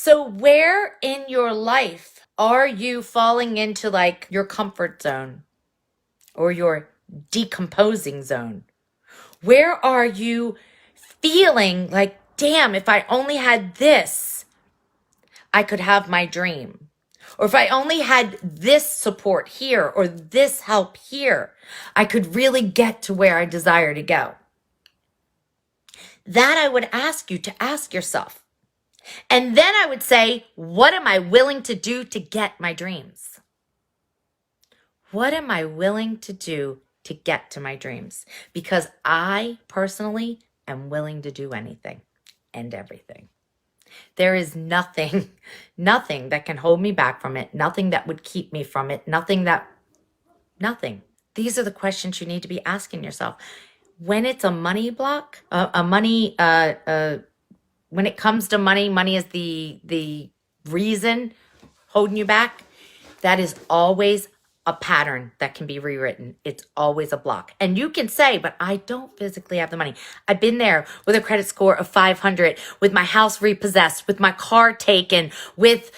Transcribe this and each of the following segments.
So where in your life are you falling into like your comfort zone or your decomposing zone? Where are you feeling like, damn, if I only had this, I could have my dream? Or if I only had this support here or this help here, I could really get to where I desire to go. That I would ask you to ask yourself. And then I would say, what am I willing to do to get my dreams? What am I willing to do to get to my dreams? Because I personally am willing to do anything and everything. There is nothing, nothing that can hold me back from it. Nothing that would keep me from it. Nothing. These are the questions you need to be asking yourself. When it's a money block, when it comes to money, money is the reason holding you back. That is always a pattern that can be rewritten. It's always a block. And you can say, but I don't physically have the money. I've been there with a credit score of 500, with my house repossessed, with my car taken, with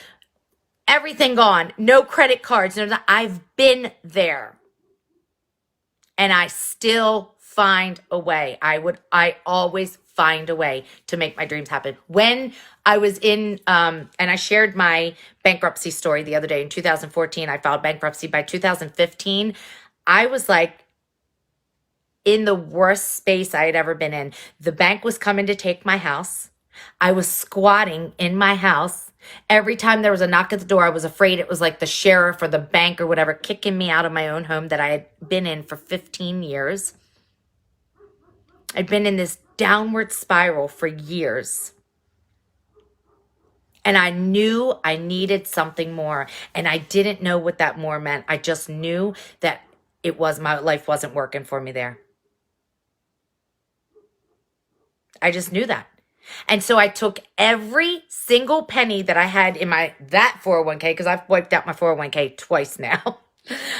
everything gone, no credit cards. I've been there. And I still find a way. I always find a way to make my dreams happen. When I was in, and I shared my bankruptcy story the other day in 2014, I filed bankruptcy. By 2015, I was like in the worst space I had ever been in. The bank was coming to take my house. I was squatting in my house. Every time there was a knock at the door, I was afraid it was like the sheriff or the bank or whatever kicking me out of my own home that I had been in for 15 years. I'd been in this downward spiral for years. And I knew I needed something more. And I didn't know what that more meant. I just knew that my life wasn't working for me there. I just knew that. And so I took every single penny that I had in that 401k, because I've wiped out my 401k twice now.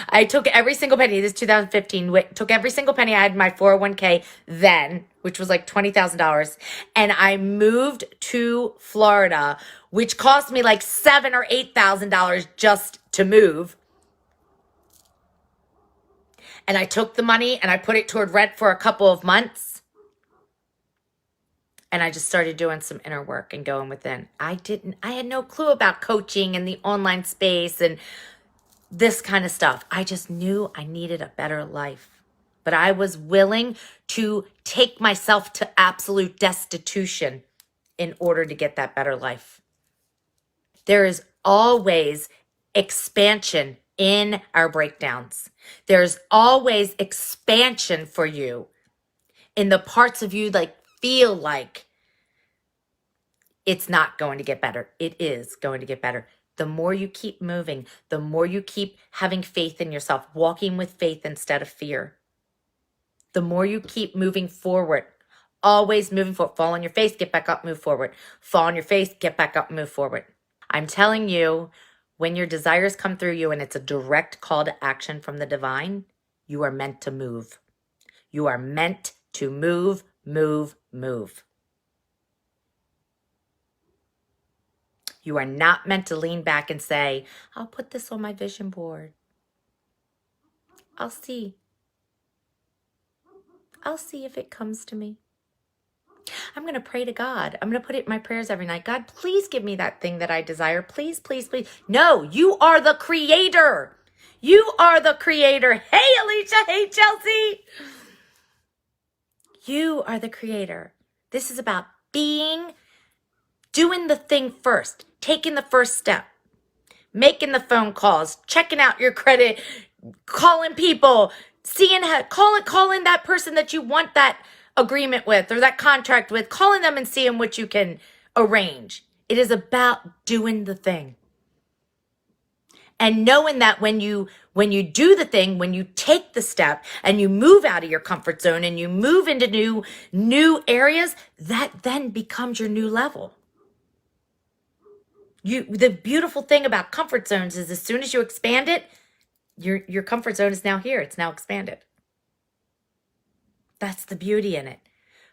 I took every single penny, this is 2015, took every single penny I had in my 401k then, which was like $20,000. And I moved to Florida, which cost me like $7,000 or $8,000 just to move. And I took the money and I put it toward rent for a couple of months. And I just started doing some inner work and going within. I had no clue about coaching and the online space and this kind of stuff. I just knew I needed a better life. But I was willing to take myself to absolute destitution in order to get that better life. There is always expansion in our breakdowns. There's always expansion for you in the parts of you like feel like it's not going to get better. It is going to get better. The more you keep moving, the more you keep having faith in yourself, walking with faith instead of fear. The more you keep moving forward, always moving forward. Fall on your face, get back up, move forward. Fall on your face, get back up, move forward. I'm telling you, when your desires come through you and it's a direct call to action from the divine, you are meant to move. You are meant to move, move, move. You are not meant to lean back and say, I'll put this on my vision board. I'll see. I'll see if it comes to me. I'm going to pray to God. I'm going to put it in my prayers every night. God, please give me that thing that I desire. Please, please, please. No, you are the creator. You are the creator. Hey, Alicia. Hey, Chelsea. You are the creator. This is about doing the thing first, taking the first step, making the phone calls, checking out your credit, calling people, calling that person that you want that agreement with or that contract with, calling them and seeing what you can arrange. It is about doing the thing. And knowing that when you do the thing, when you take the step and you move out of your comfort zone and you move into new areas, that then becomes your new level. The beautiful thing about comfort zones is as soon as you expand it, your comfort zone is now here. It's now expanded. That's the beauty in it.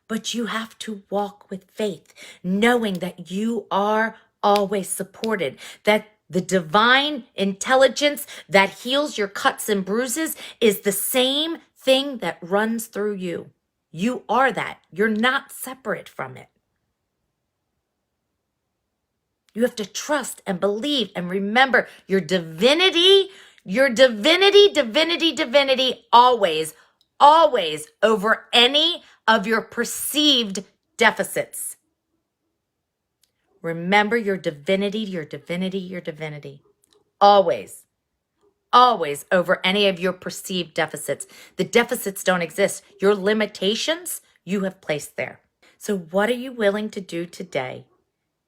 But you have to walk with faith, knowing that you are always supported, that the divine intelligence that heals your cuts and bruises is the same thing that runs through you. You are that. You're not separate from it. You have to trust and believe and remember your divinity, always, always over any of your perceived deficits. Remember your divinity, always, always over any of your perceived deficits. The deficits don't exist. Your limitations, you have placed there. So what are you willing to do today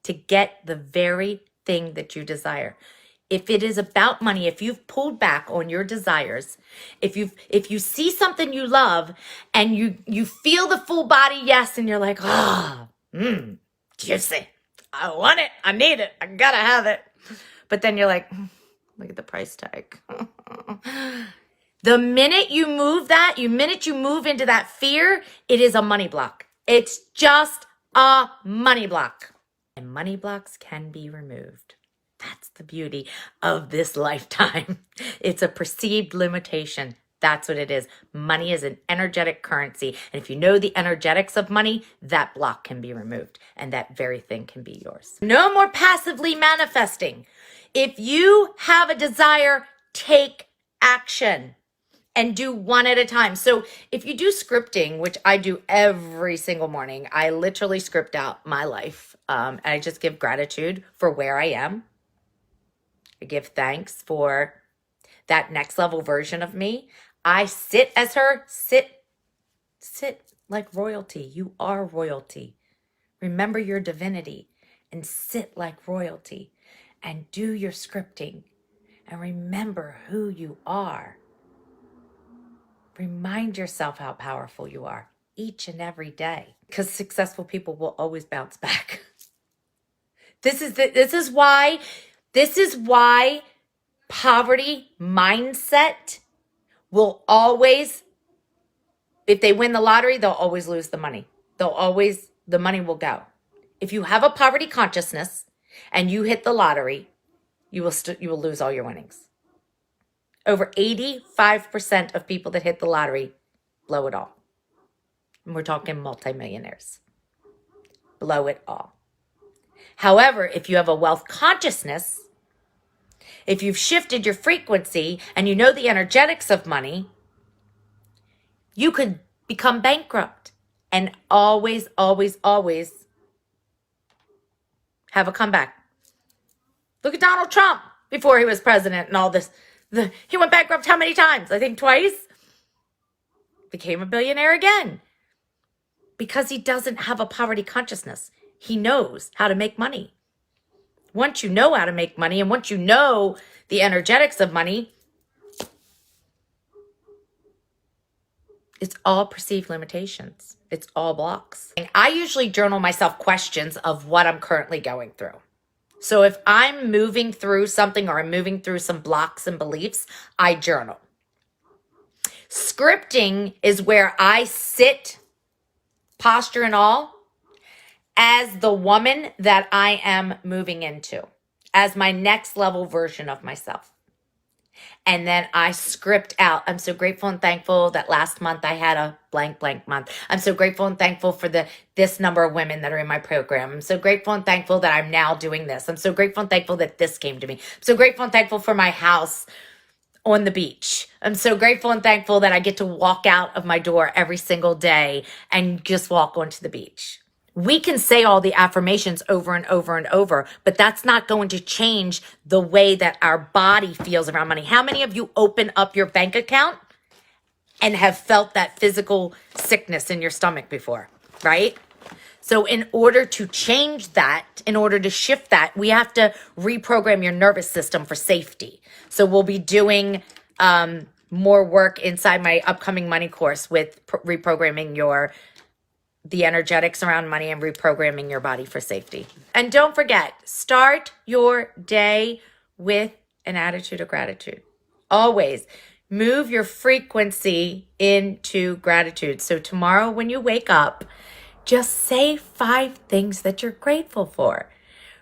to get the very thing that you desire? If it is about money, if you've pulled back on your desires, if you see something you love and you feel the full body yes, and you're like, juicy, I want it, I need it, I gotta have it. But then you're like, look at the price tag. The minute you move into that fear, it is a money block. It's just a money block. And money blocks can be removed. That's the beauty of this lifetime. It's a perceived limitation. That's what it is. Money is an energetic currency. And if you know the energetics of money, that block can be removed. And that very thing can be yours. No more passively manifesting. If you have a desire, take action. And do one at a time. So if you do scripting, which I do every single morning, I literally script out my life. And I just give gratitude for where I am. I give thanks for that next level version of me. I sit as her, sit like royalty. You are royalty. Remember your divinity and sit like royalty and do your scripting and remember who you are. Remind yourself how powerful you are each and every day, because successful people will always bounce back. This is why poverty mindset will always, if they win the lottery, they'll always lose the money. The money will go. If you have a poverty consciousness and you hit the lottery, you will lose all your winnings. Over 85% of people that hit the lottery blow it all. And we're talking multimillionaires. Blow it all. However, if you have a wealth consciousness, if you've shifted your frequency and you know the energetics of money, you could become bankrupt and always, always, always have a comeback. Look at Donald Trump before he was president and all this. He went bankrupt how many times? I think twice. Became a billionaire again. Because he doesn't have a poverty consciousness. He knows how to make money. Once you know how to make money and once you know the energetics of money, it's all perceived limitations. It's all blocks. I usually journal myself questions of what I'm currently going through. So if I'm moving through something or I'm moving through some blocks and beliefs, I journal. Scripting is where I sit, posture and all, as the woman that I am moving into, as my next level version of myself. And then I script out. I'm so grateful and thankful that last month I had a blank month. I'm so grateful and thankful for this number of women that are in my program. I'm so grateful and thankful that I'm now doing this. I'm so grateful and thankful that this came to me. I'm so grateful and thankful for my house on the beach. I'm so grateful and thankful that I get to walk out of my door every single day and just walk onto the beach. We can say all the affirmations over and over and over, but that's not going to change the way that our body feels around money. How many of you open up your bank account and have felt that physical sickness in your stomach before, right? So in order to change that, in order to shift that, we have to reprogram your nervous system for safety. So we'll be doing more work inside my upcoming money course with reprogramming the energetics around money and reprogramming your body for safety. And don't forget, start your day with an attitude of gratitude. Always move your frequency into gratitude. So tomorrow when you wake up, just say 5 things that you're grateful for.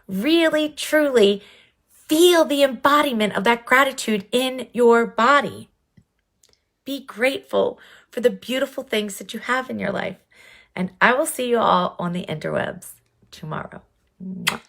really, truly feel the embodiment of that gratitude in your body. Be grateful for the beautiful things that you have in your life. And I will see you all on the interwebs tomorrow. Mwah.